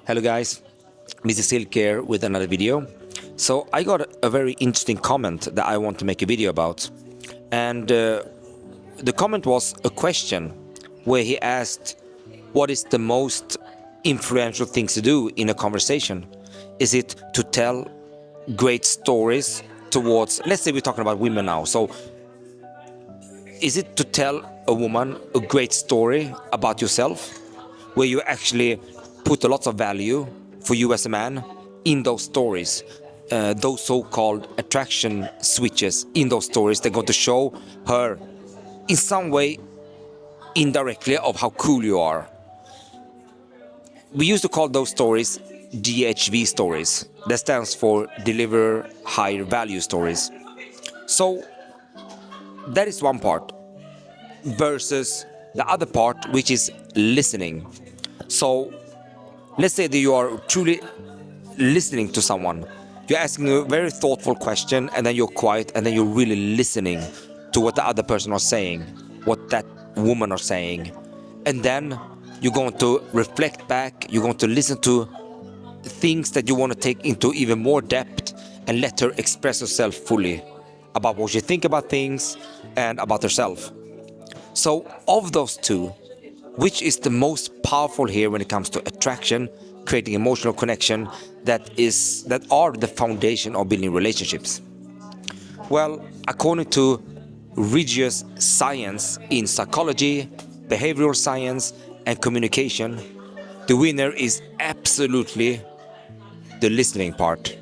Hello guys, this is 𝐂𝐨𝐬𝐧 here with another video. So I got a very interesting comment that I want to make a video about, and the comment was a question where he asked, what is the most influential things to do in a conversation? Is it to tell great stories towards, let's say we're talking about women now, so is it to tell a woman a great story about yourself, where you actually put a lot of value for you as a man in those stories, those so-called attraction switches in those stories? They're going to show her in some way indirectly of how cool you are. We used to call those stories DHV stories. That stands for deliver higher value stories. So that is one part versus the other part, which is listening. So let's say that you are truly listening to someone. You're asking a very thoughtful question, and then you're quiet, and then you're really listening to what the other person is saying, what that woman is saying. And then you're going to reflect back, you're going to listen to things that you want to take into even more depth and let her express herself fully about what she thinks about things and about herself. So of those two, which is the most powerful here when it comes to attraction, creating emotional connection, that are the foundation of building relationships? Well, according to rigorous science in psychology, behavioral science, and communication, the winner is absolutely the listening part.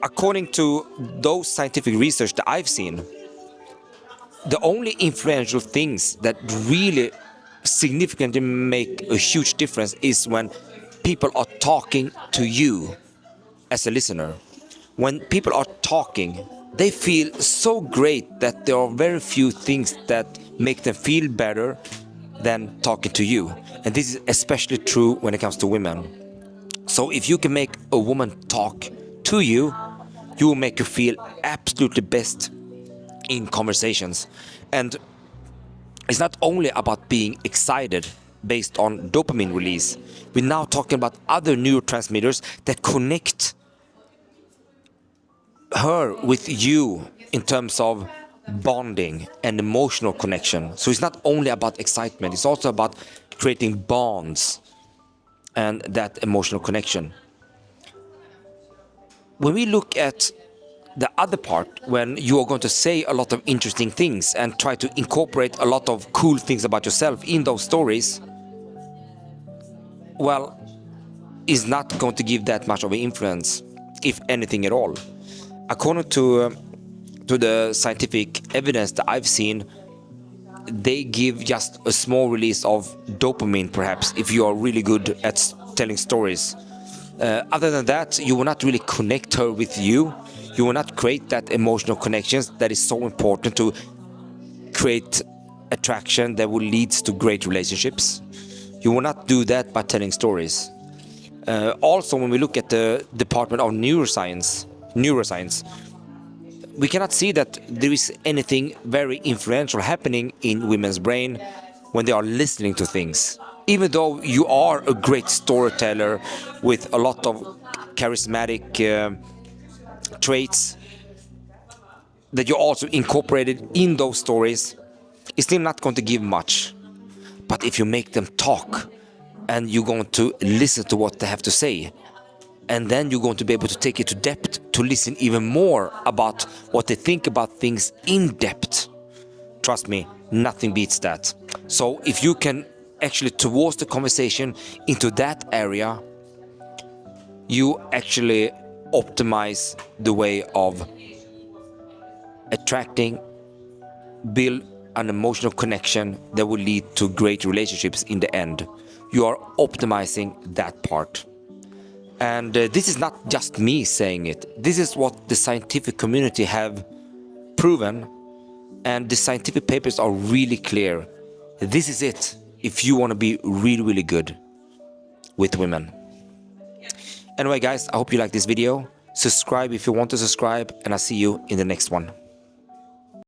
According to those scientific research that I've seen, the only influential things that really significantly make a huge difference is when people are talking to you as a listener. When people are talking, they feel so great that there are very few things that make them feel better than talking to you. And this is especially true when it comes to women. So if you can make a woman talk to you, you will make her feel absolutely best in conversations. And it's not only about being excited based on dopamine release. We're now talking about other neurotransmitters that connect her with you in terms of bonding and emotional connection. So it's not only about excitement, it's also about creating bonds and that emotional connection. When we look at the other part, when you are going to say a lot of interesting things and try to incorporate a lot of cool things about yourself in those stories, well, is not going to give that much of an influence, if anything at all. According to the scientific evidence that I've seen, they give just a small release of dopamine, perhaps, if you are really good at telling stories. Other than that, you will not really connect her with you. You will not create that emotional connections that is so important to create attraction that will lead to great relationships. You will not do that by telling stories. Also, when we look at the department of neuroscience, we cannot see that there is anything very influential happening in women's brain when they are listening to things. Even though you are a great storyteller with a lot of charismatic traits that you also incorporated in those stories, it's still not going to give much. But if you make them talk and you're going to listen to what they have to say, and then you're going to be able to take it to depth, to listen even more about what they think about things in depth, trust me, nothing beats that. So if you can actually towards the conversation into that area, you actually optimize the way of attracting, build an emotional connection that will lead to great relationships in the end. You are optimizing that part. And this is not just me saying it. This is what the scientific community have proven, and the scientific papers are really clear. This is it if you want to be really, really good with women. Anyway guys, I hope you like this video. Subscribe if you want to subscribe, and I'll see you in the next one.